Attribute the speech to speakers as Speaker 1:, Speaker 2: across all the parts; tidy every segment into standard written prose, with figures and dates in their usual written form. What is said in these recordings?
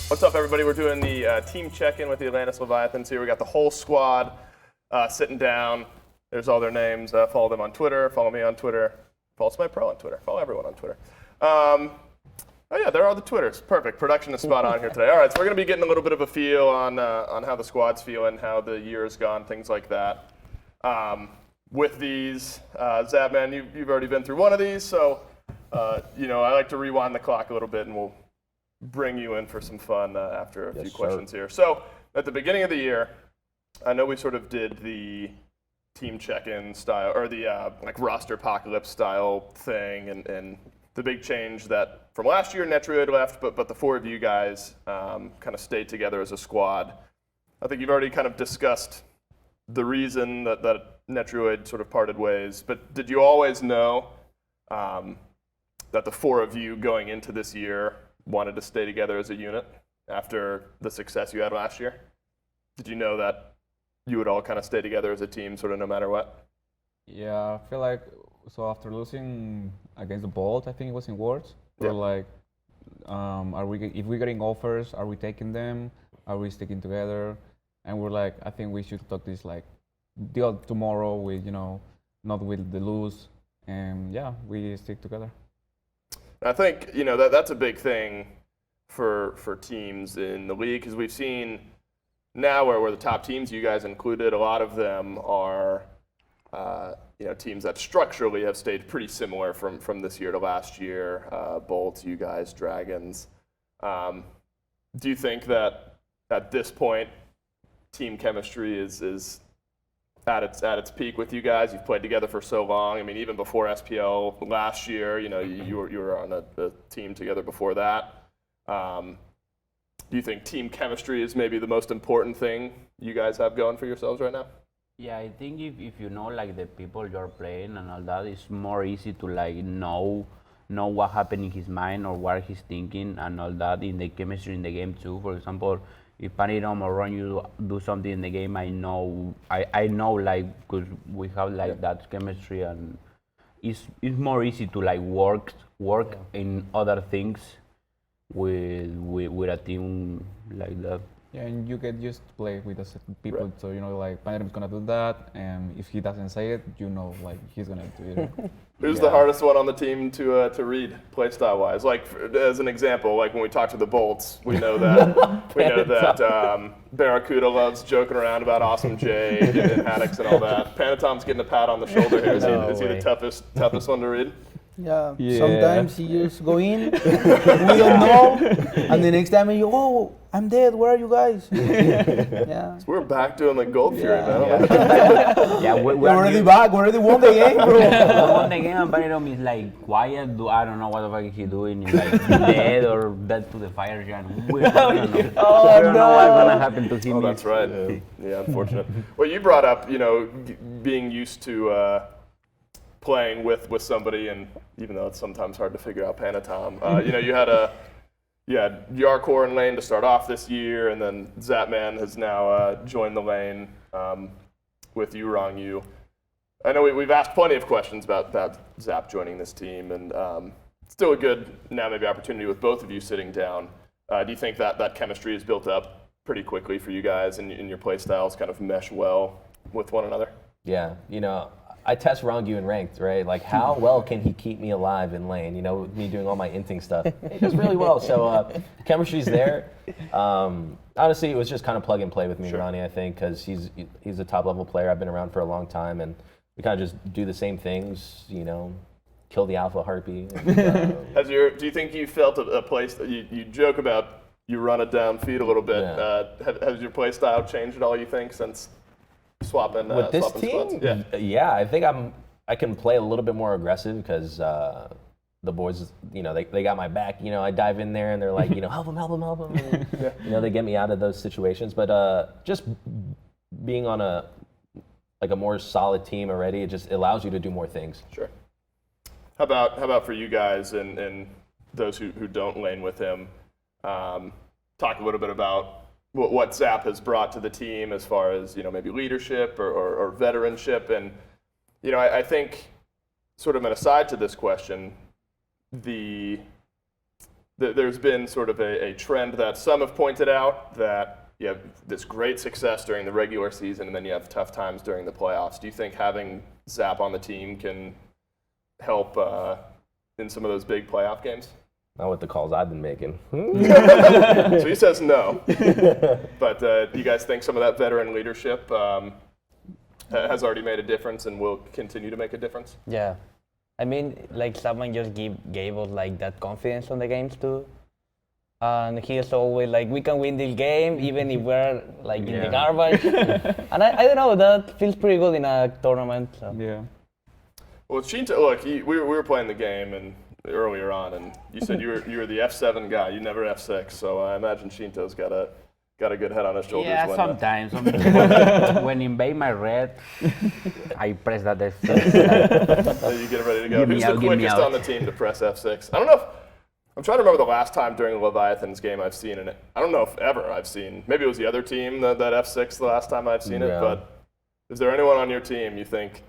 Speaker 1: What's up, everybody? We're doing the team check-in with the Atlantis Leviathans here. We got the whole squad sitting down. There's all their names. Follow them on Twitter. Follow me on Twitter. Follow SMITEPro on Twitter. Follow everyone on Twitter. Oh yeah, there are the Twitters. Perfect. Production is spot on here today. All right, so we're going to be getting a little bit of a feel on how the squad's feeling, how the year has gone, things like that. With these, Zapman, you've already been through one of these, so I like to rewind the clock a little bit, and we'll bring you in for some fun after a few questions here. So at the beginning of the year, I know we sort of did the team check-in style, or the roster apocalypse style thing, and the big change that from last year, Netroid left, but the four of you guys kind of stayed together as a squad. I think you've already kind of discussed the reason that Netroid sort of parted ways, but did you always know that the four of you going into this year wanted to stay together as a unit after the success you had last year? Did you know that you would all kind of stay together as a team sort of no matter what?
Speaker 2: Yeah, I feel like, so after losing against the Bolt, I think it was in Worlds, we're like, if we're getting offers, are we taking them? Are we sticking together? And we're like, I think we should talk this deal tomorrow with, not with the lose. And yeah, we stick together.
Speaker 1: I think that's a big thing for teams in the league, because we've seen now where the top teams, you guys included, a lot of them are teams that structurally have stayed pretty similar from this year to last year. Bolts, you guys, Dragons. Do you think that at this point team chemistry is at its peak with you guys? You've played together for so long. I mean, even before SPL last year, you were on a team together before that. Do you think team chemistry is maybe the most important thing you guys have going for yourselves right now?
Speaker 3: Yeah, I think if you know the people you're playing and all that, it's more easy to know what happened in his mind or what he's thinking and all that in the chemistry in the game too. For example, if Panitom or Ronngyu do something in the game, I know because we have that chemistry, and it's more easy to work in other things with a team like that.
Speaker 2: Yeah, and you get used to play with the people, right. So Panitom's gonna do that, and if he doesn't say it, he's gonna do it.
Speaker 1: Who's the hardest one on the team to read, playstyle wise? As an example, when we talk to the Bolts, we know that Barracuda loves joking around about Awesome J and Haddix and all that. Panitom's getting a pat on the shoulder here. Is he the toughest one to read?
Speaker 4: Yeah. Sometimes he just go in, we don't know, and the next time I'm dead, where are you guys? Yeah.
Speaker 1: So we're back doing Gold Fury, man.
Speaker 3: Yeah,
Speaker 4: we're already back, we already won the game, bro.
Speaker 3: We won the game, and Panitom is quiet, I don't know what the fuck he's doing, he's dead or dead to the fire, and we don't know. We don't know what's gonna happen to him.
Speaker 1: Oh, that's right. Yeah, unfortunate. Well, you brought up, being used to playing with somebody, and even though it's sometimes hard to figure out Panitom, you had Jarcorrr in lane to start off this year, and then Zapman has now joined the lane with you, Ronngyu. I know we've asked plenty of questions about Zap joining this team, and still a good now maybe opportunity with both of you sitting down. Do you think that chemistry is built up pretty quickly for you guys, and your play styles kind of mesh well with one another?
Speaker 5: Yeah, I test Ronngyu in ranked, right? How well can he keep me alive in lane? Me doing all my inting stuff. He does really well. So chemistry's there. Honestly, it was just kind of plug and play with me and Ronnie, I think, because he's a top level player. I've been around for a long time, and we kind of just do the same things. Kill the alpha harpy. And,
Speaker 1: do you think you felt a place that you joke about? You run it down feed a little bit. Yeah. Has your play style changed at all? You think since swapping
Speaker 5: with this
Speaker 1: team?
Speaker 5: Spots? Yeah, I think I can play a little bit more aggressive because the boys, they got my back. I dive in there and they're like, help him. And, they get me out of those situations. But just being on a more solid team already, it just allows you to do more things.
Speaker 1: Sure. How about for you guys and those who don't lane with him? Talk a little bit about what Zap has brought to the team as far as maybe leadership or veteranship, and I think sort of an aside to this question, the there's been sort of a trend that some have pointed out that you have this great success during the regular season and then you have tough times during the playoffs. Do you think having Zap on the team can help in some of those big playoff games?
Speaker 5: Not with the calls I've been making.
Speaker 1: So he says no. But do you guys think some of that veteran leadership has already made a difference and will continue to make a difference?
Speaker 6: Yeah. I mean, like Zapman just gave us like that confidence on the games too. And he is always like, we can win this game even if we're like in the garbage. And I don't know, that feels pretty good in a tournament. So.
Speaker 2: Yeah.
Speaker 1: Well, Shinto, look, we were playing the game and earlier on, and you said you were the F7 guy. You never F6, so I imagine Shinto's got a good head on his shoulders.
Speaker 3: Yeah,
Speaker 1: when,
Speaker 3: sometimes. When invade my red, I press that F6.
Speaker 1: you get ready to go.
Speaker 3: Give me
Speaker 1: Who's
Speaker 3: out,
Speaker 1: the
Speaker 3: give me
Speaker 1: quickest
Speaker 3: out.
Speaker 1: on the team to press F6? I don't know if I'm trying to remember the last time during the Leviathans game I've seen it. I don't know if ever I've seen. Maybe it was the other team that F6 the last time I've seen it.
Speaker 5: Yeah.
Speaker 1: But is there anyone on your team you think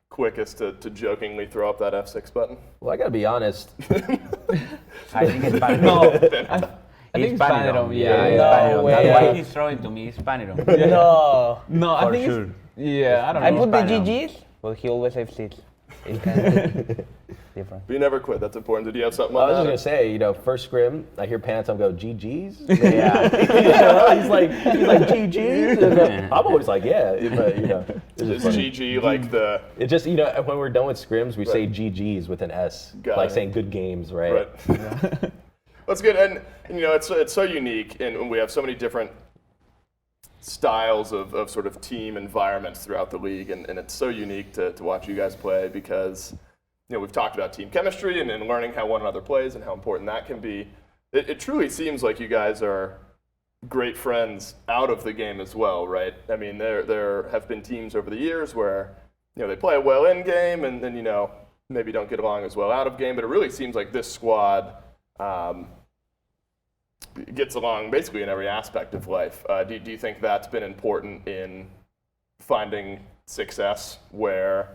Speaker 1: quickest to jokingly throw up that F6 button?
Speaker 5: Well, I gotta be honest.
Speaker 3: I think it's Panitom.
Speaker 2: No, I think
Speaker 3: It's
Speaker 2: it's Panitom. Yeah.
Speaker 3: it's
Speaker 6: No
Speaker 3: Panitom.
Speaker 6: way.
Speaker 3: That's why he's throwing to me. It's Panitom.
Speaker 6: No.
Speaker 2: No, I
Speaker 3: For
Speaker 2: think
Speaker 3: sure.
Speaker 2: it's, yeah, I don't
Speaker 6: I
Speaker 2: know.
Speaker 6: put the
Speaker 3: Panitom.
Speaker 6: GGs, but he always saves it. It's kind of different.
Speaker 1: But you never quit. That's important. Did you have something
Speaker 5: I
Speaker 1: on
Speaker 5: was
Speaker 1: that?
Speaker 5: just gonna say, first scrim, I hear Panitom go GGs.
Speaker 3: Yeah.
Speaker 5: He's like GGs. And, I'm always like, yeah, but it's
Speaker 1: Is
Speaker 5: just funny.
Speaker 1: GG like the
Speaker 5: It just when we're done with scrims, we say GGs with an S,
Speaker 1: Got
Speaker 5: like
Speaker 1: it.
Speaker 5: saying good games, right?
Speaker 1: right? That's good, and it's so unique, and we have so many different styles of sort of team environments throughout the league, and it's so unique to watch you guys play because we've talked about team chemistry and learning how one another plays and how important that can be. It truly seems like you guys are great friends out of the game as well, right? I mean, there have been teams over the years where they play well in game and then maybe don't get along as well out of game, but it really seems like this squad gets along basically in every aspect of life. Do you think that's been important in finding success where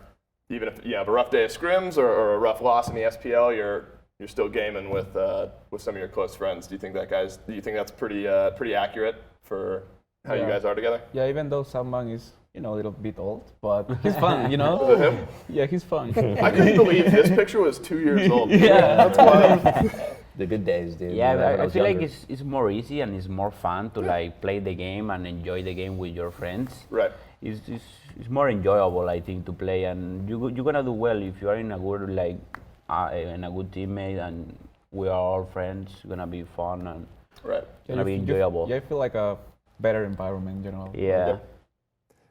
Speaker 1: even if you have a rough day of scrims or a rough loss in the SPL, you're still gaming with some of your close friends? Do you think that's pretty accurate for how you guys are together?
Speaker 2: Yeah, even though Zapman is, a little bit old, but he's fun,
Speaker 1: Is it him?
Speaker 2: Yeah, he's fun.
Speaker 1: I couldn't believe this picture was 2 years old.
Speaker 2: Yeah.
Speaker 1: That's wild.
Speaker 5: The good days, dude.
Speaker 3: Yeah,
Speaker 5: when
Speaker 3: I
Speaker 5: was
Speaker 3: feel like
Speaker 5: younger.
Speaker 3: it's more easy and it's more fun to like play the game and enjoy the game with your friends.
Speaker 1: Right.
Speaker 3: It's more enjoyable, I think, to play, and you're gonna do well if you are in a good in a good teammate and we are all friends. It's gonna be fun and
Speaker 1: Right.
Speaker 3: gonna be enjoyable.
Speaker 2: Yeah, I feel like a better environment in general.
Speaker 3: Yeah.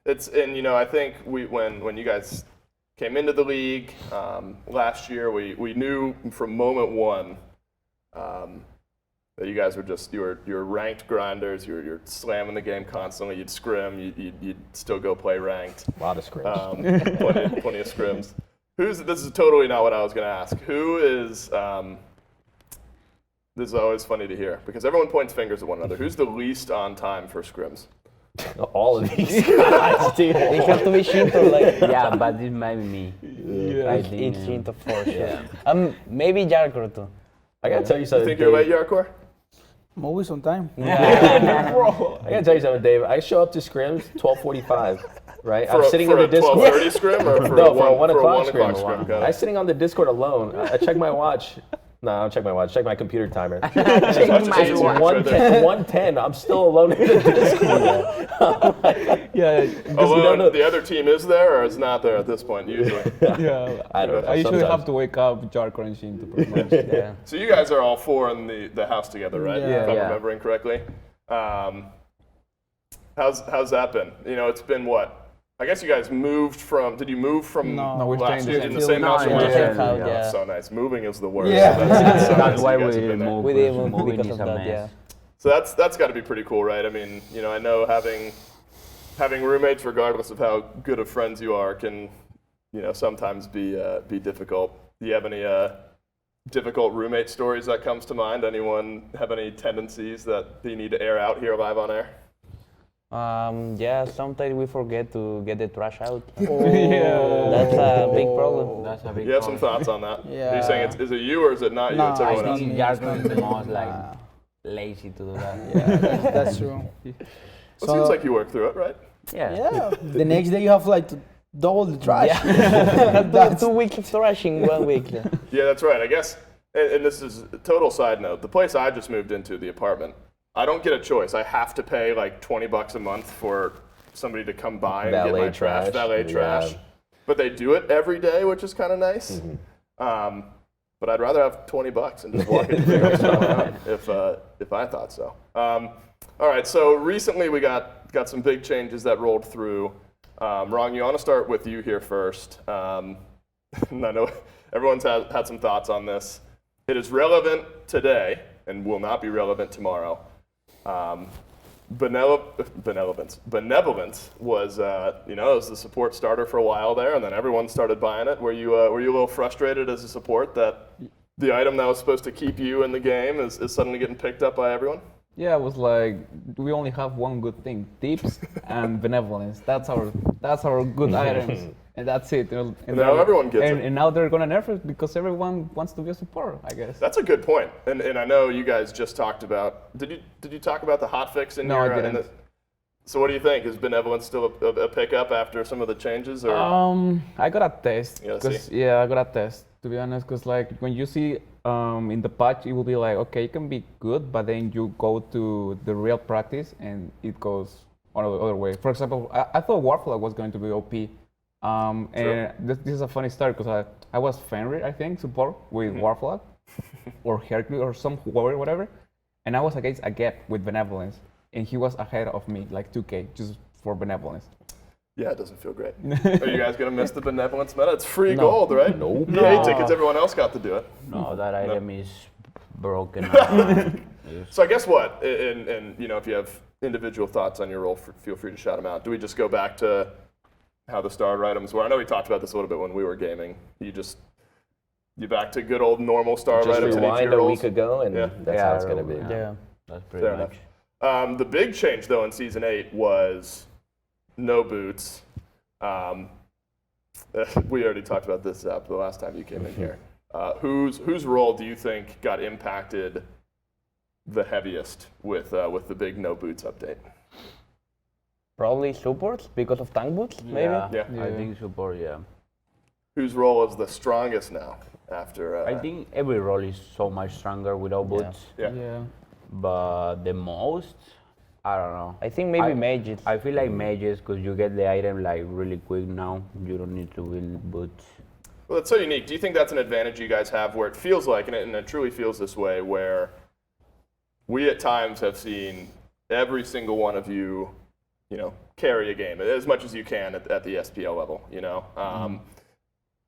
Speaker 1: And I think when you guys came into the league last year, we knew from moment one that you guys were you're ranked grinders. You're slamming the game constantly. You'd scrim. You'd still go play ranked.
Speaker 5: A lot of scrims.
Speaker 1: Plenty of scrims. This is totally not what I was going to ask. Who is? This is always funny to hear because everyone points fingers at one another. Who's the least on time for scrims?
Speaker 5: All of these guys, dude.
Speaker 6: It has to be Shinto, like,
Speaker 3: Yeah, but this might be me. I think,
Speaker 6: it's Shinto for sure. Maybe Jarcorrr too.
Speaker 5: I gotta tell you
Speaker 1: You
Speaker 5: something.
Speaker 1: think you're late,
Speaker 5: Dave.
Speaker 1: Jarcorrr?
Speaker 4: I'm always on time.
Speaker 5: I gotta tell you something, Dave. I show up to scrims 12:45, right? I'm sitting in the Discord.
Speaker 1: 12:30 scrim or for
Speaker 5: No,
Speaker 1: a
Speaker 5: for a 1
Speaker 1: for a
Speaker 5: o'clock
Speaker 1: 1 o'clock
Speaker 5: scrim.
Speaker 1: scrim? Got
Speaker 5: I'm
Speaker 1: it.
Speaker 5: sitting on the Discord alone. I check my watch. No, I don't check my watch. Check my computer timer.
Speaker 3: Change
Speaker 1: That's
Speaker 3: my
Speaker 1: easier.
Speaker 3: watch.
Speaker 5: 1:10. I'm still alone in the Discord.
Speaker 2: Yeah,
Speaker 1: Although the other team is there or is not there at this point usually.
Speaker 2: yeah.
Speaker 5: I don't know.
Speaker 2: I usually
Speaker 5: sometimes.
Speaker 2: have to wake up Jarcorrr and Shinto pretty much.
Speaker 6: Yeah.
Speaker 1: So you guys are all four in the house together, right?
Speaker 4: Yeah.
Speaker 1: If I'm
Speaker 3: Yeah.
Speaker 1: remembering correctly. How's that been? It's been what? I guess you guys moved from. Did you move from
Speaker 4: No,
Speaker 2: we're
Speaker 1: last
Speaker 2: staying
Speaker 1: year
Speaker 2: in
Speaker 1: in
Speaker 2: the
Speaker 1: the same house?
Speaker 3: No,
Speaker 1: you
Speaker 3: in the
Speaker 1: were
Speaker 3: same
Speaker 1: in?
Speaker 6: house, yeah.
Speaker 1: So nice. Moving is the worst.
Speaker 4: Yeah.
Speaker 1: So that's so nice
Speaker 3: That's
Speaker 1: you
Speaker 3: why
Speaker 1: guys
Speaker 3: we
Speaker 1: have been there.
Speaker 3: moved.
Speaker 6: We didn't move
Speaker 3: Moving
Speaker 6: because
Speaker 3: is
Speaker 6: of
Speaker 3: a
Speaker 6: that,
Speaker 3: mess.
Speaker 6: yeah.
Speaker 1: So that's got to be pretty cool, right? I mean, I know having roommates, regardless of how good of friends you are, can sometimes be difficult. Do you have any difficult roommate stories that comes to mind? Anyone have any tendencies that you need to air out here live on air?
Speaker 6: Yeah, sometimes we forget to get the trash out.
Speaker 2: Yeah.
Speaker 6: That's a big problem.
Speaker 3: That's a big
Speaker 1: You have some
Speaker 3: problem.
Speaker 1: thoughts on that?
Speaker 4: Yeah.
Speaker 1: Are you saying is it you or is it not you?
Speaker 4: No,
Speaker 1: It's
Speaker 3: I
Speaker 1: everyone else.
Speaker 3: think
Speaker 4: me,
Speaker 3: Jarcorrr
Speaker 4: it's
Speaker 3: is the
Speaker 4: not me.
Speaker 3: most like lazy to do that.
Speaker 4: Yeah, that's true.
Speaker 1: It seems like you work through it, right?
Speaker 4: Yeah. The next day you have like to double the trash.
Speaker 6: That's 2 weeks of trash in 1 week.
Speaker 1: Yeah, that's right. I guess, and this is a total side note. The place I just moved into, the apartment, I don't get a choice. I have to pay like $20 a month for somebody to come by and get
Speaker 5: Valet
Speaker 1: my trash,
Speaker 5: trash.
Speaker 1: valet
Speaker 5: Yeah.
Speaker 1: trash. But they do it every day, which is kind of nice. But I'd rather have $20 and just walk into the next around if I thought so. All right, so recently we got some big changes that rolled through. Ronngyu, I want to start with you here first. And I know everyone's had some thoughts on this. It is relevant today and will not be relevant tomorrow. Benevolence was, it was the support starter for a while there, and then everyone started buying it. Were you a little frustrated as a support that the item that was supposed to keep you in the game is suddenly getting picked up by everyone?
Speaker 2: Yeah, it was like we only have one good thing: tips and benevolence. That's our good items, and that's it. And
Speaker 1: now everyone gets it.
Speaker 2: And now they're gonna nerf it because everyone wants to be a support, I guess.
Speaker 1: That's a good point. And I know you guys just talked about. Did you talk about the hotfix in
Speaker 2: No,
Speaker 1: your?
Speaker 2: I didn't.
Speaker 1: So what do you think? Is benevolence still a pickup after some of the changes? Or
Speaker 2: I got a test.
Speaker 1: You gotta see?
Speaker 2: Yeah, I got a test. To be honest, because like when you see in the patch, it will be like, okay, it can be good, but then you go to the real practice and it goes other way. For example, I thought Warflag was going to be OP. And this is a funny story because I was Fenrir, I think, support with Warflag or Hercules or some warrior, whatever. And I was against a gap with benevolence. And he was ahead of me, like 2K, just for benevolence.
Speaker 1: yeah, it doesn't feel great. Are you guys gonna miss the benevolence meta? It's free gold, right?
Speaker 5: Nope.
Speaker 1: You hate it because everyone else got to do it.
Speaker 3: No, that item is broken.
Speaker 1: So I guess what? And if you have individual thoughts on your role, feel free to shout them out. Do we just go back to how the starter items were? I know we talked about this a little bit when we were gaming. You back to good old normal starter
Speaker 5: Just
Speaker 1: items in each of
Speaker 5: rewind
Speaker 1: your
Speaker 5: a
Speaker 1: roles?
Speaker 5: week ago, and
Speaker 1: Yeah.
Speaker 5: that's how it's going to be.
Speaker 6: Yeah.
Speaker 3: That's pretty
Speaker 1: Fair
Speaker 3: much.
Speaker 1: enough. The big change, though, in Season 8 was no boots. We already talked about this the last time you came in here. Whose role do you think got impacted the heaviest with the big no boots update?
Speaker 6: Probably supports because of tank boots, maybe.
Speaker 3: Yeah,
Speaker 1: Yeah.
Speaker 3: I think support, yeah.
Speaker 1: Whose role is the strongest now after?
Speaker 3: I think every role is so much stronger without boots.
Speaker 1: Yeah.
Speaker 3: But the most, I don't know.
Speaker 6: I think maybe
Speaker 3: I-
Speaker 6: mages.
Speaker 3: I feel like mages because you get the item like really quick now. You don't need to build boots.
Speaker 1: Well, it's so unique. Do you think that's an advantage you guys have where it feels like, and it truly feels this way, where we at times have seen every single one of you, carry a game as much as you can at the SPL level,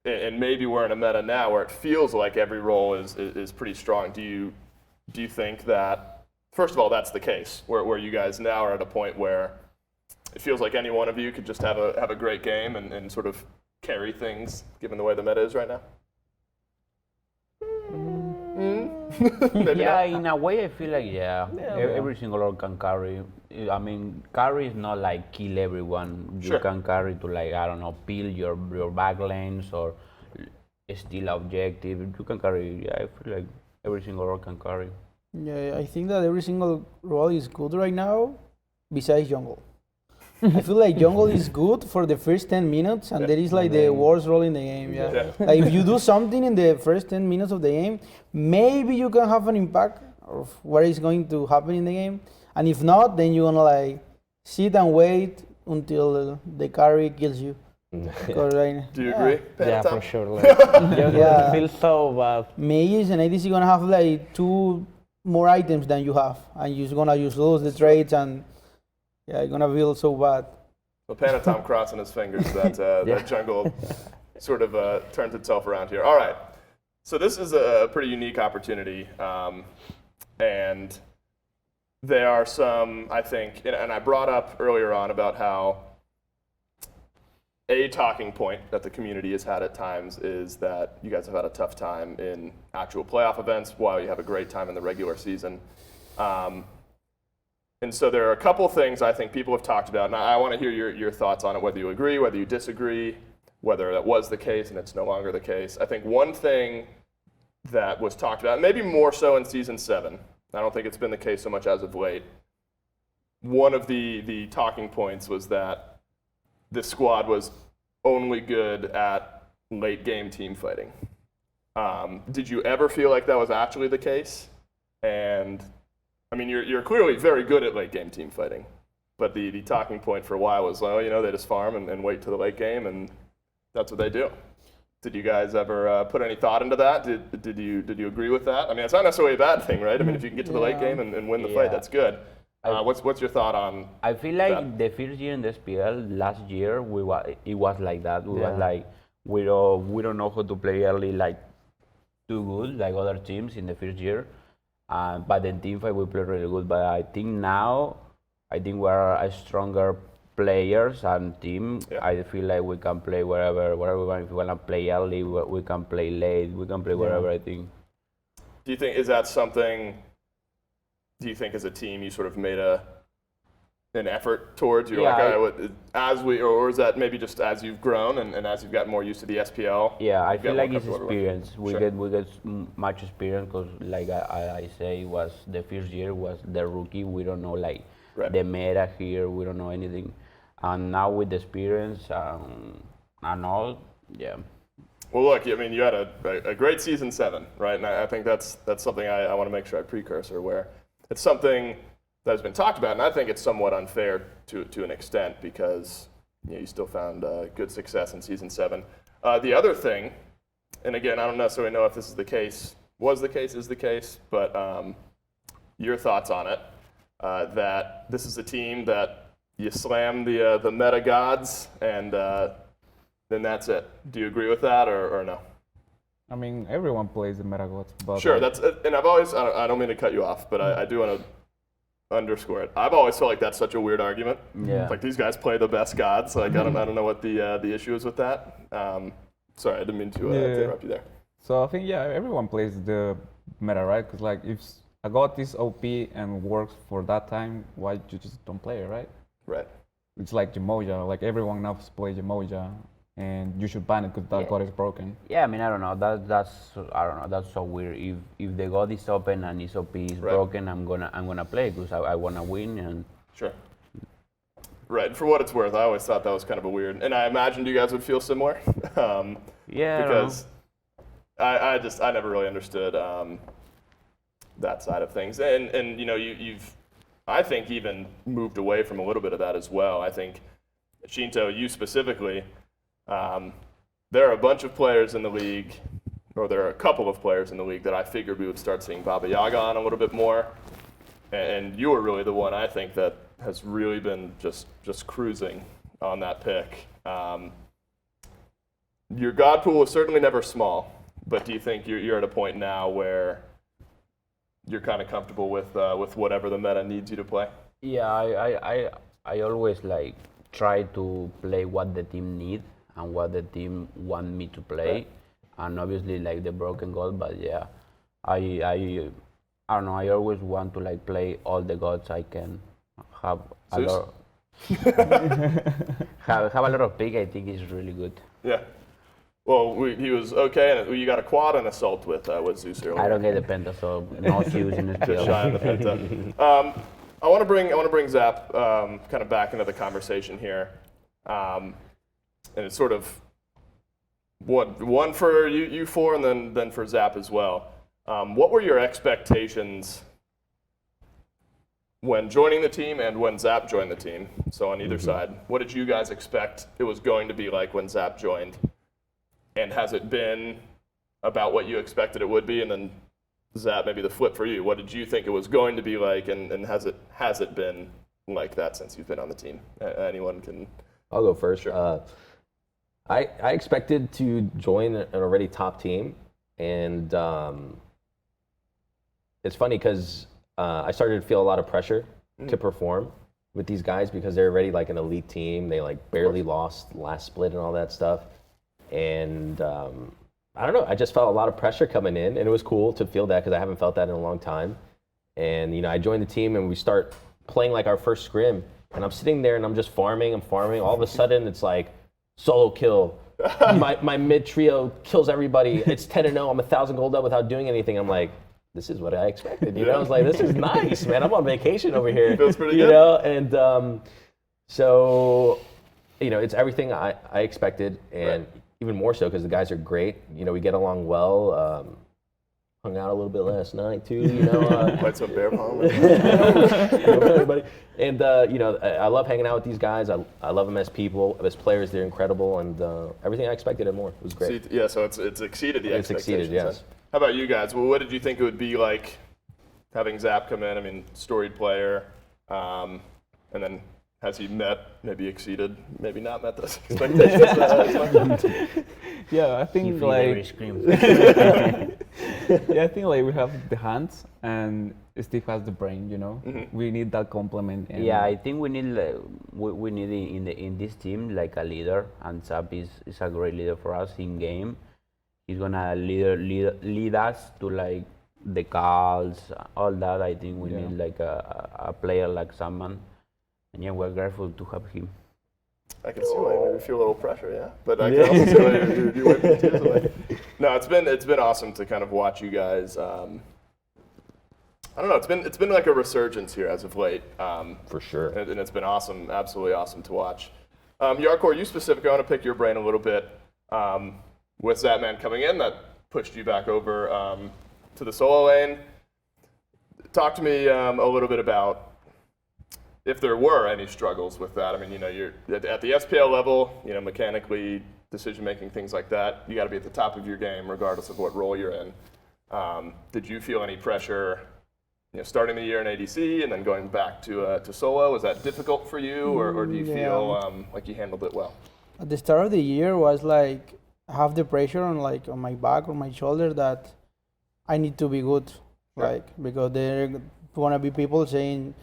Speaker 1: and maybe we're in a meta now where it feels like every role is pretty strong. Do you think that, first of all, that's the case, where you guys now are at a point where it feels like any one of you could just have a great game and sort of carry things, given the way the meta is right now? Maybe
Speaker 3: Yeah,
Speaker 1: not.
Speaker 3: in a way, I feel like every single orc can carry. I mean, carry is not like kill everyone. You
Speaker 1: Sure.
Speaker 3: can carry to like peel your back lanes or steal objective. You can carry. Yeah, I feel like every single orc can carry.
Speaker 4: Yeah, I think that every single role is good right now, besides jungle. I feel like jungle is good for the first 10 minutes, and that is like the worst role in the game. Yeah.
Speaker 1: Yeah.
Speaker 4: Like if you do something in the first 10 minutes of the game, maybe you can have an impact of what is going to happen in the game. And if not, then you're gonna like sit and wait until the carry kills you. 'Cause, like,
Speaker 1: Do you agree?
Speaker 6: Yeah,
Speaker 1: Panitom?
Speaker 6: for sure. Like,
Speaker 4: Yeah.
Speaker 6: it feels so bad.
Speaker 4: Mages and ADC gonna have like 2 more items than you have, and you're gonna lose the trades, and yeah, you're gonna feel so bad.
Speaker 1: Well, Panitom crossing his fingers that jungle sort of turns itself around here. All right. So this is a pretty unique opportunity, and there are some, I think, and I brought up earlier on about how a talking point that the community has had at times is that you guys have had a tough time in actual playoff events while you have a great time in the regular season. And so there are a couple things I think people have talked about, and I want to hear your thoughts on it, whether you agree, whether you disagree, whether that was the case and it's no longer the case. I think one thing that was talked about, maybe more so in Season 7, I don't think it's been the case so much as of late, one of the talking points was that this squad was only good at late game team fighting. Did you ever feel like that was actually the case? And I mean, you're clearly very good at late game team fighting, but the talking point for a while was, oh, they just farm and wait to the late game, and that's what they do. Did you guys ever put any thought into that? Did you agree with that? I mean, it's not necessarily a bad thing, right? I mean, if you can get to the late game and win the fight, that's good. What's your thought on?
Speaker 3: I feel like
Speaker 1: that?
Speaker 3: the first year in the SPL last year, it was like that. We was like we don't know how to play early like too good like other teams in the first year. But in team fight we play really good. But I think now, we're a stronger players and team.
Speaker 1: Yeah.
Speaker 3: I feel like we can play wherever we want. If we want to play early, we can play late. We can play wherever. I think.
Speaker 1: Do you think is that something? Do you think as a team you sort of made an effort towards? You're like, all right, or is that maybe just as you've grown and as you've gotten more used to the SPL?
Speaker 3: Yeah, I feel like it's
Speaker 1: comfortable
Speaker 3: experience. We
Speaker 1: Sure.
Speaker 3: get much experience because, like I say, was the first year was the rookie. We don't know like
Speaker 1: Right.
Speaker 3: the meta here. We don't know anything, and now with the experience and all, yeah.
Speaker 1: Well, look, I mean, you had a great Season 7, right? And I think that's something I want to make sure I precursor where it's something that has been talked about, and I think it's somewhat unfair to an extent because you still found good success in Season 7. The other thing, and again, I don't necessarily know if this is the case, is the case, but your thoughts on it, that this is a team that you slam the meta gods and then that's it. Do you agree with that or no?
Speaker 2: I mean, everyone plays the meta gods, but
Speaker 1: Sure, and I've always, I don't mean to cut you off, but I do want to underscore it. I've always felt like that's such a weird argument.
Speaker 3: Yeah.
Speaker 1: Like these guys play the best gods. Like I don't know what the issue is with that. Sorry, I didn't mean to interrupt you there.
Speaker 2: So I think everyone plays the meta, right? Because like if a god is OP and works for that time, why you just don't play it, right?
Speaker 1: Right.
Speaker 2: It's like Jamoja. Like everyone now plays Jamoja, and you should ban it because that god is broken.
Speaker 3: Yeah, I mean, I don't know. That's I don't know. That's so weird. If the god is open and his OP is broken, I'm gonna play because I wanna win and.
Speaker 1: Sure. Right. For what it's worth, I always thought that was kind of a weird, and I imagined you guys would feel similar.
Speaker 3: Yeah.
Speaker 1: Because I never really understood that side of things, and you've I think even moved away from a little bit of that as well. I think Shinto, you specifically. There are a bunch of players in the league, or there are a couple of players in the league that I figured we would start seeing Baba Yaga on a little bit more. And you were really the one I think that has really been just cruising on that pick. Your god pool is certainly never small, but do you think you're at a point now where you're kind of comfortable with whatever the meta needs you to play?
Speaker 3: Yeah, I always like try to play what the team needs and what the team want me to play,
Speaker 1: Right.
Speaker 3: and obviously like the broken god. But yeah, I don't know. I always want to like play all the gods I can have. A
Speaker 1: Zeus?
Speaker 3: lot. have a lot of pick. I think is really good.
Speaker 1: Yeah. Well, he was okay, and you got a quad and assault with Zeus earlier.
Speaker 3: I don't get the penta, so no Zeus in the
Speaker 1: Just shy of the penta. I want to bring Zap kind of back into the conversation here, and it's sort of one for you four, and then for Zap as well. What were your expectations when joining the team and when Zap joined the team? So on either side, what did you guys expect it was going to be like when Zap joined? And has it been about what you expected it would be? And then Zap, maybe the flip for you. What did you think it was going to be like, and has it been like that since you've been on the team? Anyone can.
Speaker 5: I'll go first.
Speaker 1: Sure.
Speaker 5: I expected to join an already top team, and it's funny because I started to feel a lot of pressure to perform with these guys because they're already like an elite team. They like barely lost last split and all that stuff, and I don't know. I just felt a lot of pressure coming in, and it was cool to feel that because I haven't felt that in a long time. And I joined the team, and we start playing like our first scrim, and I'm sitting there and I'm just farming. All of a sudden, it's like solo kill. my mid trio kills everybody. It's 10-0. I'm 1,000 gold up without doing anything. I'm like, this is what I expected. You know, I was like, this is nice, man. I'm on vacation over here.
Speaker 1: Feels pretty
Speaker 5: you
Speaker 1: good.
Speaker 5: know, and so, you know, it's everything I expected, and even more so because the guys are great. You know, we get along well. Hung out a little bit last night too. You know,
Speaker 1: Played some bear pong.
Speaker 5: everybody. And you know, I love hanging out with these guys. I love them as people, as players. They're incredible, and everything I expected and more. It was great.
Speaker 1: So it's exceeded the
Speaker 5: It's
Speaker 1: expectations.
Speaker 5: exceeded, yes.
Speaker 1: How about you guys? Well, what did you think it would be like having Zap come in? I mean, storied player, and then has he maybe exceeded, maybe not met those expectations?
Speaker 2: Yeah, I think
Speaker 3: He feed every
Speaker 2: like
Speaker 3: scream.
Speaker 2: yeah, I think like we have the hands and Steve has the brain. You know, we need that complement. And
Speaker 3: Yeah, I think we need we need in this team like a leader, and Zap is a great leader for us in game. He's gonna lead us to like the calls, all that. I think we need like a player like Zapman, and yeah, we're grateful to have him.
Speaker 1: I can see why you maybe feel a little pressure, yeah. But I can also see why you're wiping the tears away. No, it's been awesome to kind of watch you guys. I don't know. It's been like a resurgence here as of late.
Speaker 5: For sure.
Speaker 1: And it's been awesome, absolutely awesome to watch. Jarcorrr, you specifically, I want to pick your brain a little bit. With Zapman coming in, that pushed you back over to the solo lane. Talk to me a little bit about if there were any struggles with that. I mean, you know, you're at the SPL level, you know, mechanically, decision-making, things like that. You got to be at the top of your game regardless of what role you're in. Did you feel any pressure, you know, starting the year in ADC and then going back to solo? Was that difficult for you, or do you feel like you handled it well?
Speaker 4: At the start of the year was like have the pressure on my back or my shoulder that I need to be good, because there gonna be people saying,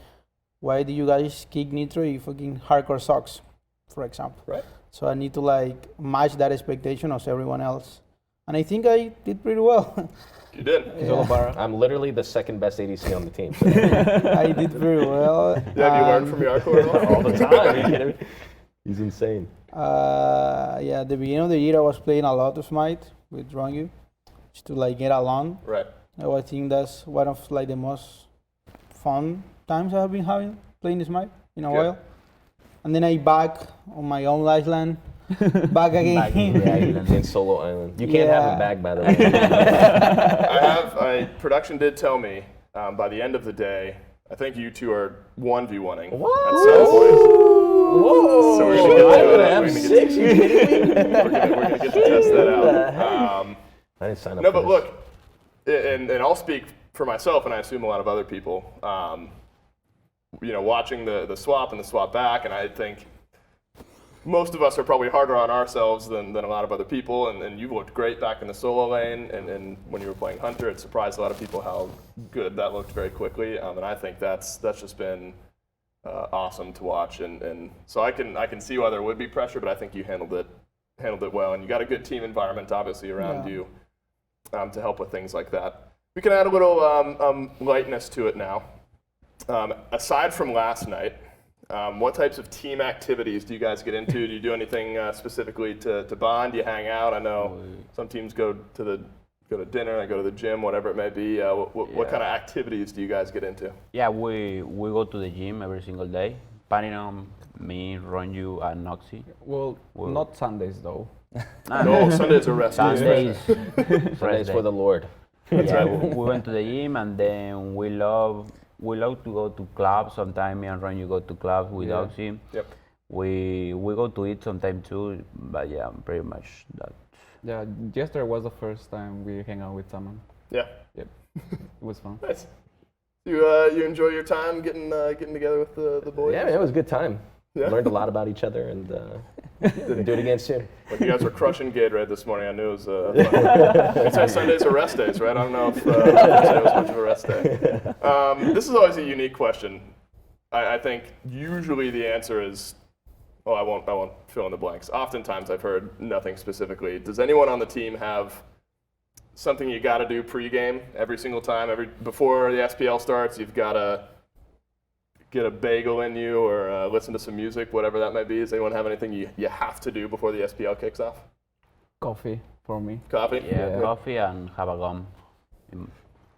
Speaker 4: why do you guys kick Nitro if fucking Jarcorrr sucks, for example.
Speaker 1: Right.
Speaker 4: So I need to like match that expectation of everyone else, and I think I did pretty well.
Speaker 1: You did.
Speaker 5: I'm literally the second best ADC on the team. So.
Speaker 4: I did very well.
Speaker 1: Yeah, have you learned from Jarcorrr
Speaker 5: All the time. He's insane.
Speaker 4: At the beginning of the year, I was playing a lot of Smite with Ronngyu, just to like get along.
Speaker 1: Right.
Speaker 4: I think that's one of like the most fun times I have been having playing Smite in a while. And then I back on my own island, back again.
Speaker 3: Back in the island.
Speaker 5: In solo island. You can't have him back, by the way.
Speaker 1: Production did tell me by the end of the day, I think you two are 1v1ing.
Speaker 5: What?
Speaker 1: At some point.
Speaker 5: Whoa!
Speaker 1: So we're gonna get
Speaker 5: I'm
Speaker 1: to
Speaker 5: gonna have 6. You kidding me?
Speaker 1: We're gonna get to test that out.
Speaker 5: I didn't sign up
Speaker 1: No,
Speaker 5: for
Speaker 1: but
Speaker 5: this.
Speaker 1: look, and I'll speak for myself, and I assume a lot of other people. You know, watching the swap and the swap back, and I think most of us are probably harder on ourselves than a lot of other people. And you looked great back in the solo lane, and when you were playing Hunter, it surprised a lot of people how good that looked very quickly. And I think that's just been awesome to watch. And so I can see why there would be pressure, but I think you handled it well, and you got a good team environment obviously around you to help with things like that. We can add a little lightness to it now. Aside from last night, what types of team activities do you guys get into? Do you do anything specifically to bond? Do you hang out? I know some teams go to dinner, they go to the gym, whatever it may be. What kind of activities do you guys get into?
Speaker 3: Yeah, we go to the gym every single day. Panitom, me, Ronngyu, and Noxy.
Speaker 2: Well, not Sundays though.
Speaker 1: No, Sundays are rest days.
Speaker 3: Sundays,
Speaker 5: Sundays for the Lord.
Speaker 3: Yeah, we went to the gym, and then we love to go to clubs. Sometimes me and Ronngyu go to clubs with Oxy.
Speaker 1: Yep.
Speaker 3: We go to eat sometime too, but yeah, pretty much that.
Speaker 2: Yeah, yesterday was the first time we hang out with someone.
Speaker 1: Yeah.
Speaker 2: Yep, it was fun.
Speaker 1: Nice. You enjoy your time getting together with the boys?
Speaker 5: Yeah, man, it was a good time.
Speaker 1: Yeah?
Speaker 5: Learned a lot about each other, and do it again soon.
Speaker 1: Like you guys were crushing Gatorade this morning. I knew it was fun. It's Sundays are rest days, right? I don't know if it was much of a rest day. This is always a unique question. I think usually the answer is, I won't fill in the blanks. Oftentimes I've heard nothing specifically. Does anyone on the team have something you got to do pregame every single time? Before the SPL starts, you've got to get a bagel in you or listen to some music, whatever that might be? Does anyone have anything you have to do before the SPL kicks off?
Speaker 2: Coffee for me.
Speaker 1: Coffee?
Speaker 3: Yeah, coffee and have a gum.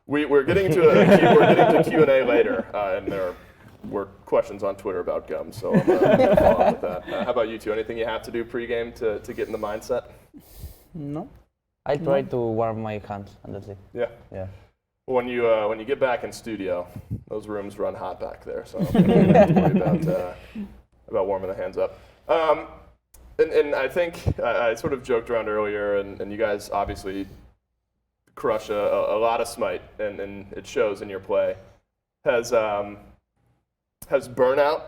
Speaker 1: We're getting to Q&A later, and there were questions on Twitter about gum, so I'm going to follow up with that. How about you two? Anything you have to do pregame to get in the mindset?
Speaker 4: No.
Speaker 6: I try to warm my hands, and that's it.
Speaker 1: Yeah.
Speaker 6: Yeah.
Speaker 1: When you get back in studio, those rooms run hot back there, so don't worry about warming the hands up. And I think I sort of joked around earlier, and you guys obviously crush a lot of Smite, and it shows in your play. Has burnout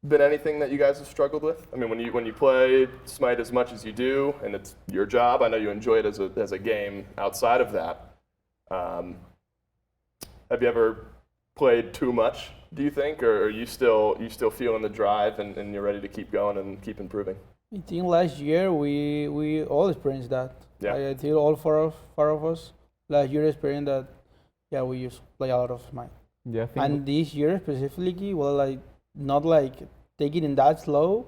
Speaker 1: been anything that you guys have struggled with? I mean, when you play Smite as much as you do, and it's your job, I know you enjoy it as a game outside of that. Have you ever played too much, do you think, or are you still feeling the drive and you're ready to keep going and keep improving?
Speaker 4: I think last year we all experienced that.
Speaker 1: Yeah.
Speaker 4: I think all four of us last year experienced that. Yeah, we used to play a lot of Smite.
Speaker 2: Yeah, I think
Speaker 4: And this year specifically, well, like not like taking it that slow,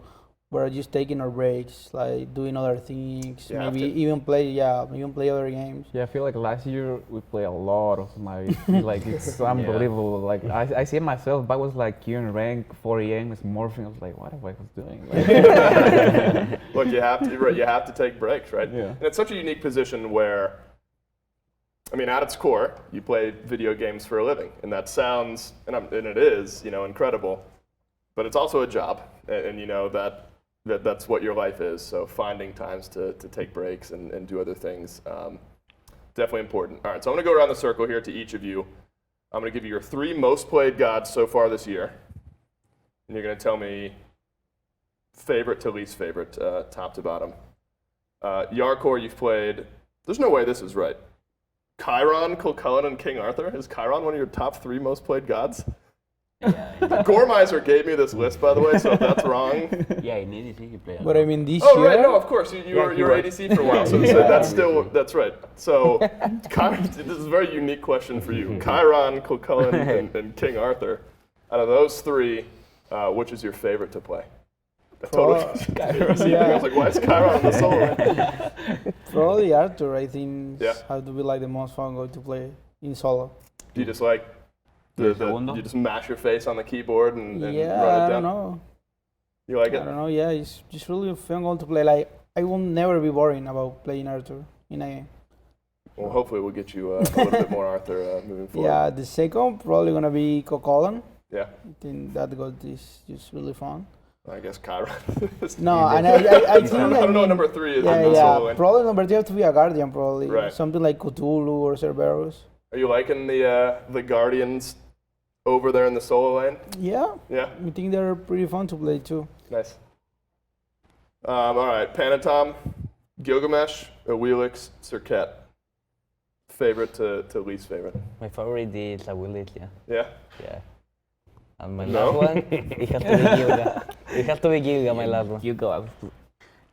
Speaker 4: but just taking our breaks, like doing other things,
Speaker 1: You have
Speaker 4: maybe
Speaker 1: to.
Speaker 4: even play other games.
Speaker 2: I feel like last year we played a lot of Smite. Like it's unbelievable. Like I see myself, but I was like queuing rank 4 a.m. with morphing. I was like, what am I doing? Like,
Speaker 1: Look, you have to take breaks, right?
Speaker 2: Yeah.
Speaker 1: And it's such a unique position where, I mean, at its core, you play video games for a living, and that sounds, and it is, incredible, but it's also a job, and you know that's what your life is. So finding times to take breaks and do other things, definitely important. All right, so I'm going to go around the circle here to each of you. I'm going to give you your 3 most played gods so far this year, and you're going to tell me favorite to least favorite, top to bottom. Jarcorrr, you've played. There's no way this is right. Chiron, Kilcullen, and King Arthur. Is Chiron one of your top 3 most played gods? Gormizer gave me this list, by the way, so if that's wrong.
Speaker 3: Yeah, in ADC he played.
Speaker 4: But I mean, this
Speaker 1: Oh,
Speaker 4: year,
Speaker 1: right, no, of course. You were ADC for a while, so that's right. So, this is a very unique question for you. Chiron, Kilcullen, and King Arthur. Out of those 3, which is your favorite to play? I was like, why is Chiron in the solo lane?
Speaker 4: probably Arthur, I think,
Speaker 1: Yeah.
Speaker 4: have to be like the most fun going to play in solo.
Speaker 1: Do you just like you just mash your face on the keyboard and run it
Speaker 4: Yeah,
Speaker 1: down?
Speaker 4: I don't know.
Speaker 1: You like it?
Speaker 4: I don't know. Yeah, it's just really fun going to play. Like I will never be boring about playing Arthur in a game.
Speaker 1: Well, hopefully we'll get you a little bit more Arthur moving forward.
Speaker 4: Yeah, the second probably gonna be Kilcullen.
Speaker 1: Yeah.
Speaker 4: I think that god is just really fun.
Speaker 1: I guess Chiron.
Speaker 4: No, and I think
Speaker 1: I don't know what number 3 is in
Speaker 4: Yeah,
Speaker 1: the solo
Speaker 4: yeah.
Speaker 1: lane.
Speaker 4: Probably number 3 have to be a Guardian, probably.
Speaker 1: Right.
Speaker 4: Something like Cthulhu or Cerberus.
Speaker 1: Are you liking the Guardians over there in the solo lane?
Speaker 4: Yeah,
Speaker 1: Yeah.
Speaker 4: I think they're pretty fun to play too.
Speaker 1: Nice. All right, Panitom, Gilgamesh, Awilix, Serket. Favorite to least favorite?
Speaker 6: My favorite is Awilix, yeah.
Speaker 1: Yeah?
Speaker 6: Yeah. And my
Speaker 1: No?
Speaker 6: last one, it has to be Gilga. It has to be Gilga, my last one.
Speaker 3: You go.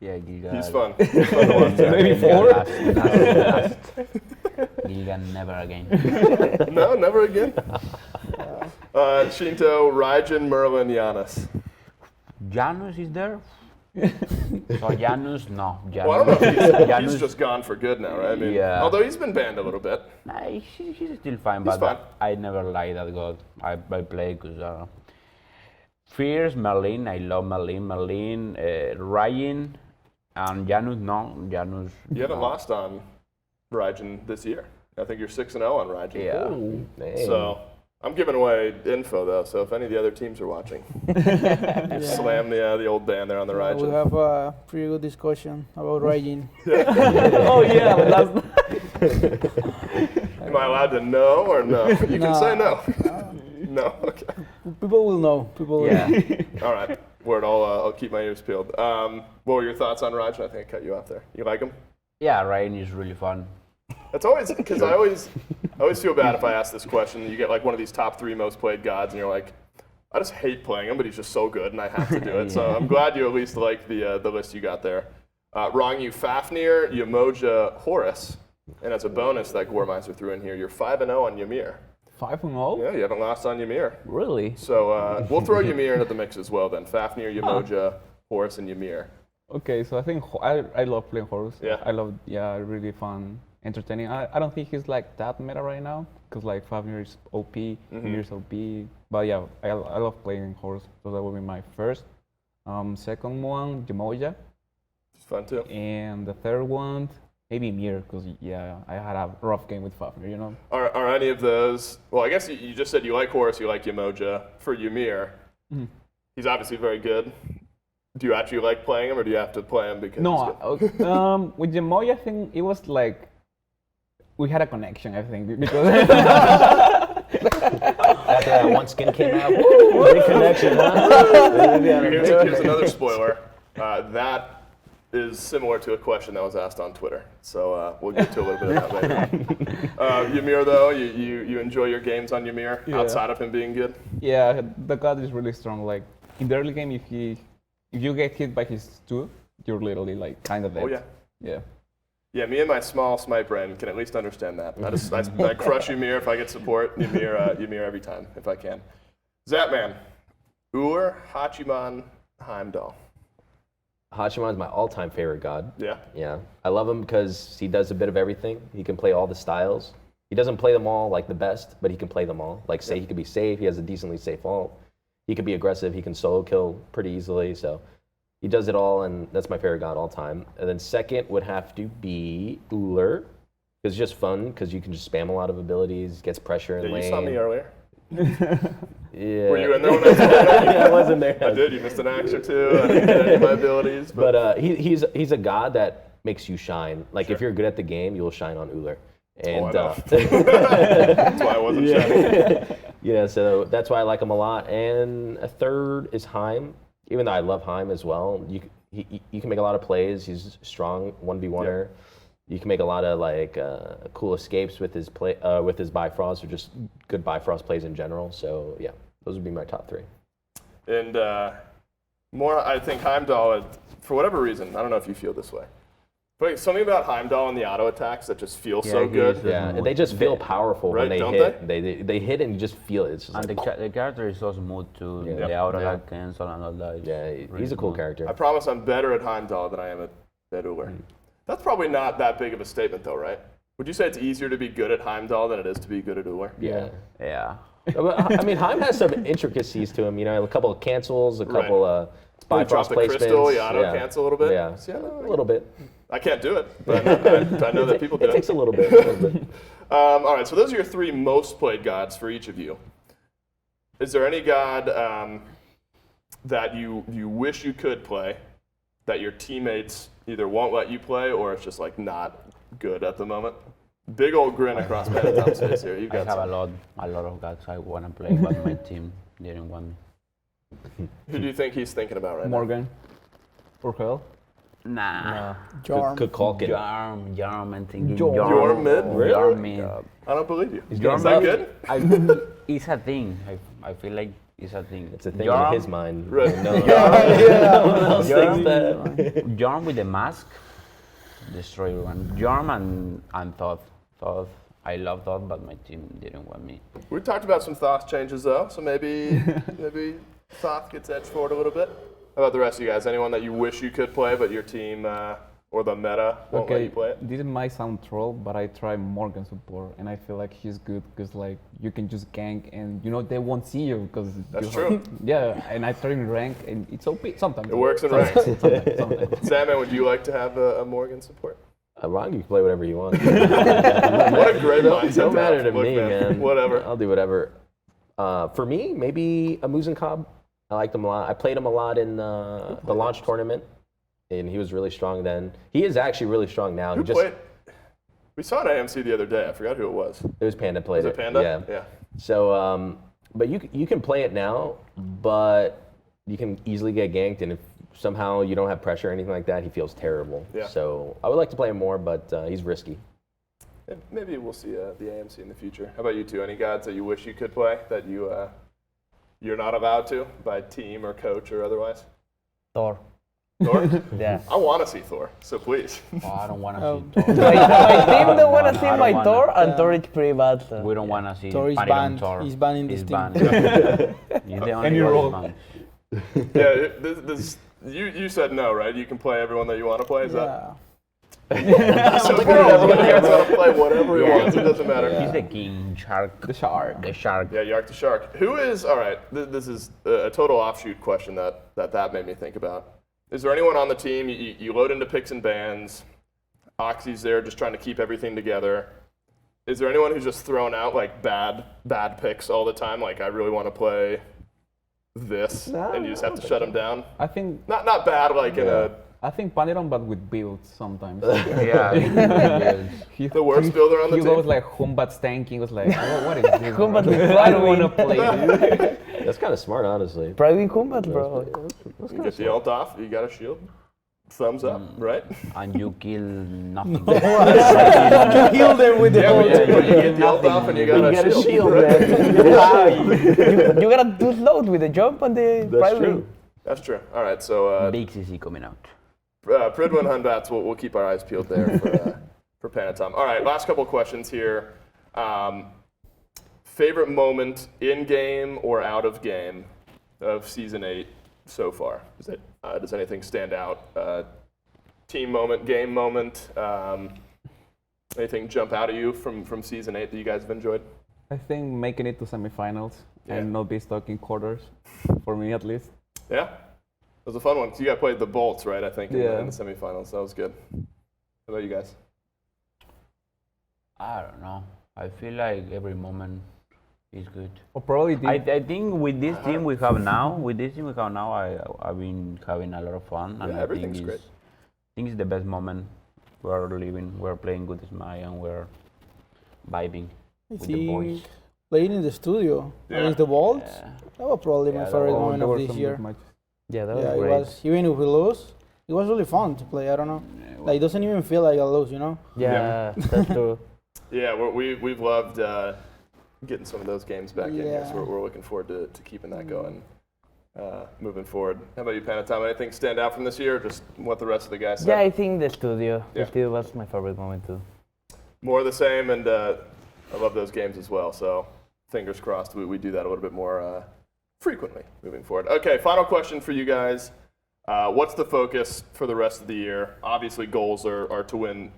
Speaker 3: Yeah, Gilga.
Speaker 1: He's fun. He's fun to watch.
Speaker 2: maybe
Speaker 3: Gilga
Speaker 2: 4.
Speaker 3: last. Gilga never again.
Speaker 1: No, never again. Shinto, Raijin, Merlin, Giannis.
Speaker 3: Janus is there? So Janus, no. Janus,
Speaker 1: Well, I don't know if he's
Speaker 3: Janus,
Speaker 1: just gone for good now, right? I mean,
Speaker 3: Yeah.
Speaker 1: although he's been banned a little bit.
Speaker 3: nah, he's still fine,
Speaker 1: He's
Speaker 3: but
Speaker 1: fine.
Speaker 3: I never liked that god. I play because Fierce, Merlin, I love Merlin, Ryan, and Janus, no. Janus.
Speaker 1: You haven't
Speaker 3: no.
Speaker 1: lost on Raijin this year. I think you're 6-0 on Raijin.
Speaker 3: Yeah.
Speaker 1: So I'm giving away info though. So if any of the other teams are watching, slam the old ban there on the
Speaker 4: We
Speaker 1: Raijin.
Speaker 4: have a pretty good discussion about Raijin.
Speaker 6: Oh yeah, last
Speaker 1: Am I allowed to know or no? You can say no. No. Okay.
Speaker 4: People will know. People will know.
Speaker 3: Yeah.
Speaker 1: All right. Word. I'll keep my ears peeled. What were your thoughts on Raijin? I think I cut you off there. You like him?
Speaker 3: Yeah, Ryan is really fun.
Speaker 1: That's always because I always feel bad if I ask this question. You get like one of these top 3 most played gods, and you're like, I just hate playing him, but he's just so good, and I have to do it. So I'm glad you at least like the list you got there. Ronngyu, Fafnir, Yamoja, Horus, and as a bonus that Gormizer threw in here, you're 5-0 on Ymir.
Speaker 2: 5-0?
Speaker 1: Yeah, you haven't lost on Ymir.
Speaker 2: Really?
Speaker 1: So we'll throw Ymir into the mix as well then. Fafnir, Yemoja, Horus, and Ymir.
Speaker 2: Okay, so I think I love playing Horus.
Speaker 1: Yeah.
Speaker 2: I love, really fun, entertaining. I don't think he's like that meta right now, because like 5 years OP, years OP. But yeah, I love playing Horus, so that would be my first. Second one, Yemoja.
Speaker 1: It's fun too.
Speaker 2: And the third one, maybe Mir, because I had a rough game with Fafnir, you know?
Speaker 1: Are any of those, well, I guess you just said you like Horus, you like Yemoja. For Ymir, he's obviously very good. Do you actually like playing him, or do you have to play him because he's good?
Speaker 2: With Yemoja, I think it was like, we had a connection, I think, because...
Speaker 5: After that one skin came out, woo, big connection, huh?
Speaker 1: Here's another spoiler. That is similar to a question that was asked on Twitter. So we'll get to a little bit of that later. Ymir, though, you enjoy your games on Ymir outside of him being good?
Speaker 2: Yeah, the god is really strong. Like, in the early game, if you get hit by his 2, you're literally like kind of dead.
Speaker 1: Oh, yeah.
Speaker 2: Yeah.
Speaker 1: Yeah, me and my small smite brain can at least understand that. I crush Ymir if I get support. Ymir every time if I can. Zapman, Ullr, Hachiman, Heimdall.
Speaker 5: Hachiman's my all-time favorite god.
Speaker 1: Yeah.
Speaker 5: Yeah, I love him because he does a bit of everything. He can play all the styles. He doesn't play them all like the best, but he can play them all. Like, say, he could be safe. He has a decently safe ult. He could be aggressive. He can solo kill pretty easily. So he does it all, and that's my favorite god all time. And then second would have to be Ullr. It's just fun because you can just spam a lot of abilities, gets pressure in lane.
Speaker 1: You saw me earlier.
Speaker 5: Yeah.
Speaker 1: Were you in there when I saw that?
Speaker 5: Yeah, I wasn't there.
Speaker 1: I did. You missed an axe or two. I didn't get any of my abilities.
Speaker 5: But he's a god that makes you shine. Like, if you're good at the game, you'll shine on Ullr. And
Speaker 1: I know. That's why I wasn't shining.
Speaker 5: yeah, so that's why I like him a lot. And a third is Heim. Even though I love Heim as well, you can make a lot of plays. He's strong 1v1er. You can make a lot of like cool escapes with his Bifrost, or just good Bifrost plays in general. So yeah, those would be my top 3.
Speaker 1: And more, I think Heimdall, for whatever reason, I don't know if you feel this way, but something about Heimdall and the auto attacks that just feel so good.
Speaker 5: Yeah, and they just feel powerful
Speaker 1: Right,
Speaker 5: when they
Speaker 1: don't
Speaker 5: hit. They hit and you just feel it. It's just
Speaker 3: And
Speaker 5: like,
Speaker 3: the character is so smooth too.
Speaker 5: Yeah.
Speaker 3: The auto lag cancel and all that.
Speaker 5: he's a cool character.
Speaker 1: I promise I'm better at Heimdall than I am at Ullr. That's probably not that big of a statement, though, right? Would you say it's easier to be good at Heimdall than it is to be good at Ullr?
Speaker 5: Yeah.
Speaker 3: Yeah.
Speaker 5: I mean, Heim has some intricacies to him. You know, a couple of cancels, a couple
Speaker 1: You drop
Speaker 5: Bifrost
Speaker 1: the
Speaker 5: placements.
Speaker 1: crystal, you auto cancel a little bit.
Speaker 5: Yeah,
Speaker 1: See, I know-
Speaker 5: a little bit.
Speaker 1: I can't do it, but I know that people do
Speaker 5: It takes a little bit.
Speaker 1: All right, so those are your 3 most played gods for each of you. Is there any god that you wish you could play, that your teammates either won't let you play, or it's just like not good at the moment? Big old grin across Panitom's face here. You've
Speaker 3: I
Speaker 1: got
Speaker 3: have
Speaker 1: some.
Speaker 3: a lot of guys I want to play, but my team didn't want me.
Speaker 1: Who do you think he's thinking about right
Speaker 2: Morgan. Or Hell.
Speaker 3: Nah.
Speaker 4: Jarm.
Speaker 5: Kukulkan.
Speaker 3: Jarm, I'm thinking
Speaker 1: You're mid? Really?
Speaker 3: Jarm mid.
Speaker 1: now? I don't believe you. Is
Speaker 5: getting
Speaker 1: that
Speaker 5: buffed.
Speaker 1: good?
Speaker 3: It's a thing. I feel like it's a thing.
Speaker 5: It's a thing in his mind.
Speaker 1: Right.
Speaker 5: No one else thinks that.
Speaker 3: Jarm with the mask, destroy everyone. Jarm and Thoth. I love Thoth, but my team didn't want me.
Speaker 1: We talked about some Thoth changes, though, so maybe Thoth gets edged forward a little bit. How about the rest of you guys? Anyone that you wish you could play, but your team or the meta won't let you play it?
Speaker 2: This might sound troll, but I try Morgan support, and I feel like he's good because like you can just gank, and they won't see you because
Speaker 1: That's true.
Speaker 2: Yeah, and I try in rank, and it's OP sometimes.
Speaker 1: It works in rank.
Speaker 2: Sometimes.
Speaker 1: Salmon, would you like to have a Morgan support?
Speaker 5: Ron, you can play whatever you want.
Speaker 1: What a great mindset.
Speaker 5: Don't matter to
Speaker 1: Look,
Speaker 5: me, man.
Speaker 1: Whatever.
Speaker 5: I'll do whatever. For me, maybe a Muzen Cobb. I liked him a lot. I played him a lot in the launch tournament, and he was really strong then. He is actually really strong now.
Speaker 1: Who played? We saw an AMC the other day. I forgot who it was.
Speaker 5: It was Panda played
Speaker 1: Was it Panda?
Speaker 5: Yeah. So, but you can play it now, but you can easily get ganked, and if somehow you don't have pressure or anything like that, he feels terrible.
Speaker 1: Yeah.
Speaker 5: So I would like to play him more, but he's risky.
Speaker 1: Maybe we'll see the AMC in the future. How about you two? Any gods that you wish you could play that you're not allowed to by team or coach or otherwise?
Speaker 6: Thor.
Speaker 1: Thor?
Speaker 6: Yeah.
Speaker 1: I want to see Thor, so please.
Speaker 3: Oh, I don't want to
Speaker 4: Oh.
Speaker 3: see Thor.
Speaker 6: My team don't want to see
Speaker 3: I don't
Speaker 6: my
Speaker 3: wanna.
Speaker 6: Thor, and
Speaker 4: Yeah.
Speaker 6: Thor is pretty bad. So.
Speaker 3: We don't want to see
Speaker 4: Thor is
Speaker 3: Panitom
Speaker 4: banned.
Speaker 3: Thor.
Speaker 4: He's banned in this
Speaker 3: He's
Speaker 4: team.
Speaker 3: banned. He's the only
Speaker 2: Any
Speaker 3: one
Speaker 2: role.
Speaker 3: banned.
Speaker 1: Yeah, you said no, right? You can play everyone that you want to play. Is
Speaker 4: Yeah.
Speaker 1: so everyone here is going to play whatever he
Speaker 3: Yeah.
Speaker 1: wants. It doesn't matter.
Speaker 3: He's the king shark.
Speaker 2: The shark.
Speaker 3: The shark.
Speaker 1: Yeah, Yark the Shark. Who is, all right, this is a total offshoot question that made me think about. Is there anyone on the team, you load into picks and bans, Oxy's there just trying to keep everything together. Is there anyone who's just throwing out like bad picks all the time? Like, I really want to play this,
Speaker 5: No,
Speaker 1: and you just
Speaker 5: I
Speaker 1: have to
Speaker 5: don't
Speaker 1: shut
Speaker 5: think
Speaker 1: them down?
Speaker 2: I think
Speaker 1: Not bad, like in a,
Speaker 2: I think Panitom, but with builds sometimes.
Speaker 3: Yeah. Yes.
Speaker 1: the worst builder on the
Speaker 2: he
Speaker 1: team.
Speaker 2: goes like Humbat stanking. Was like, what is this?
Speaker 6: Humbat
Speaker 2: bro?
Speaker 6: with
Speaker 2: I don't want to
Speaker 6: Gladwin.
Speaker 2: play.
Speaker 5: That's kind of smart, honestly.
Speaker 6: Private combat, bro.
Speaker 1: You get the ult off, you got a shield. Thumbs up, right?
Speaker 3: And you kill nothing.
Speaker 4: You heal them with the
Speaker 1: Yeah,
Speaker 4: ult.
Speaker 1: you get the ult off and you got a shield. right?
Speaker 6: You gotta do load with the jump and the
Speaker 5: That's
Speaker 6: private.
Speaker 5: true.
Speaker 1: That's true. All right, so
Speaker 3: Big CC coming out.
Speaker 1: Pridwin Hunbats, we'll keep our eyes peeled there for Panitom. All right, last couple questions here. Favorite moment in game or out of game of season 8 so far? Does anything stand out? Team moment, game moment. Anything jump out at you from season 8 that you guys have enjoyed?
Speaker 2: I think making it to semifinals
Speaker 1: Yeah.
Speaker 2: and not be stuck in quarters, for me at least.
Speaker 1: Yeah, it was a fun one. 'Cause you guys played the Bolts, right? I think in the semifinals. That was good. How about you guys?
Speaker 3: I don't know. I feel like every moment is good.
Speaker 2: Or probably
Speaker 3: I think with this team we have now, I've been having a lot of fun, and
Speaker 1: Yeah,
Speaker 3: I
Speaker 1: everything's
Speaker 3: think
Speaker 1: great.
Speaker 3: I think it's the best moment we're living. We're playing good Smite and we're vibing
Speaker 4: I
Speaker 3: with the boys.
Speaker 4: think playing in the studio
Speaker 1: Yeah.
Speaker 4: against the Bolts,
Speaker 3: Yeah.
Speaker 4: that was probably my
Speaker 3: Yeah, that
Speaker 4: favorite
Speaker 3: was-
Speaker 4: moment
Speaker 2: there
Speaker 4: of
Speaker 2: were
Speaker 4: this
Speaker 2: some
Speaker 4: year.
Speaker 2: good matches.
Speaker 6: Yeah, that was
Speaker 4: Yeah, it
Speaker 6: great.
Speaker 4: was. Even if we lose, it was really fun to play. I don't know. Like, it doesn't even feel like a lose, you know?
Speaker 6: Yeah, that's true.
Speaker 1: Yeah, we've loved getting some of those games back in here, so
Speaker 4: Yeah.
Speaker 1: we're looking forward to keeping that going moving forward. How about you, Panitom? Anything stand out from this year, or just what the rest of the guys said?
Speaker 6: Yeah, I think the studio.
Speaker 1: Yeah.
Speaker 6: The studio was my favorite moment too.
Speaker 1: More of the same, and I love those games as well, so fingers crossed we do that a little bit more frequently moving forward. Okay, final question for you guys. What's the focus for the rest of the year? Obviously, goals are to win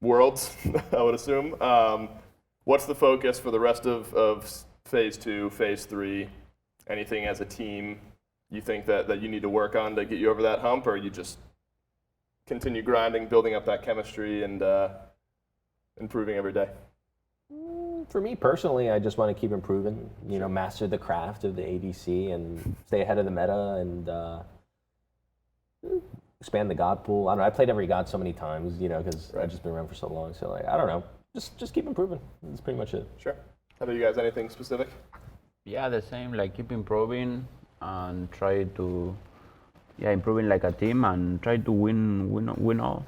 Speaker 1: Worlds, I would assume. What's the focus for the rest of Phase 2, Phase 3? Anything as a team you think that you need to work on to get you over that hump, or you just continue grinding, building up that chemistry, and improving every day?
Speaker 5: For me personally, I just want to keep improving. You know, master the craft of the ADC and stay ahead of the meta and expand the god pool. I don't know. I played every god so many times, you know, because I've just been around for so long. So like, I don't know. Just keep improving. That's pretty much it.
Speaker 1: Sure. How about you guys? Anything specific?
Speaker 3: Yeah, the same. Like keep improving and try to, improving like a team and try to win all.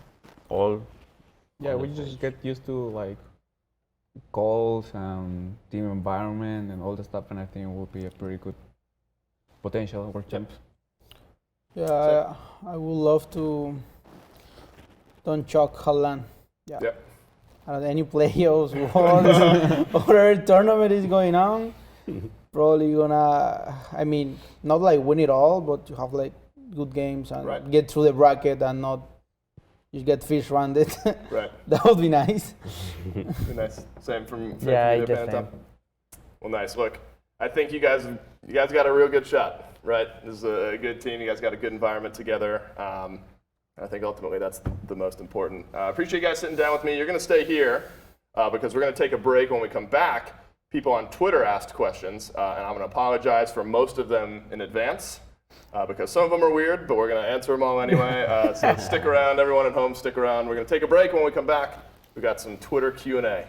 Speaker 2: Yeah, we just get used to like goals and team environment and all the stuff, and I think it will be a pretty good potential for champs.
Speaker 4: Yeah, I would love to don't choke Holland. Yeah.
Speaker 1: Yep.
Speaker 4: Any playoffs, worlds, or tournament is going on, probably gonna, I mean, not like win it all, but to have like good games and
Speaker 1: Right.
Speaker 4: get through the bracket and not just get fish rounded.
Speaker 1: Right.
Speaker 4: That would be nice.
Speaker 1: Be nice. Same from
Speaker 6: Yeah,
Speaker 1: you,
Speaker 6: just
Speaker 1: Panitom?
Speaker 6: same.
Speaker 1: Well, nice. Look, I think you guys got a real good shot, right? This is a good team. You guys got a good environment together. I think ultimately that's the most important. Appreciate you guys sitting down with me. You're going to stay here because we're going to take a break. When we come back, people on Twitter asked questions, and I'm going to apologize for most of them in advance because some of them are weird, but we're going to answer them all anyway. So stick around. Everyone at home, stick around. We're going to take a break. When we come back, we got some Twitter Q&A.